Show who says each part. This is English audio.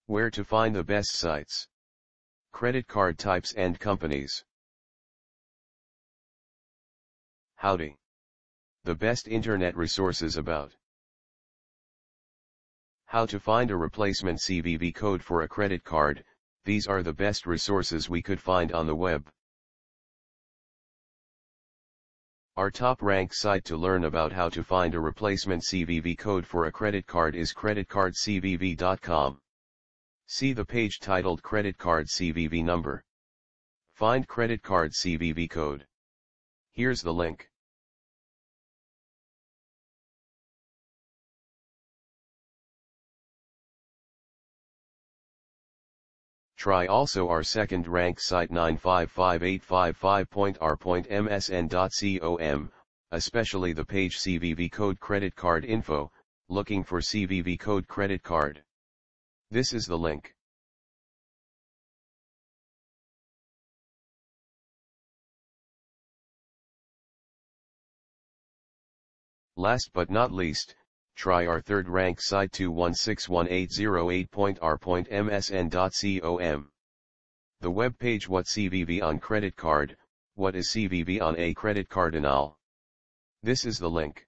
Speaker 1: Where to find the best sites. Credit card types and companies. Howdy. The best internet resources about how to find a replacement CVV code for a credit card. These are the best resources we could find on the web. Our top-ranked site to learn about how to find a replacement CVV code for a credit card is creditcardcvv.com. See the page titled Credit Card CVV Number. Find credit card CVV code. Here's the link. Try also our second-ranked site 955855.r.msn.com, especially the page CVV code credit card info, looking for CVV code credit card. This is the link. Last but not least, try our third-ranked site 2161808.r.msn.com. The web page What CVV on credit card, what is CVV on a credit card and all. This is the link.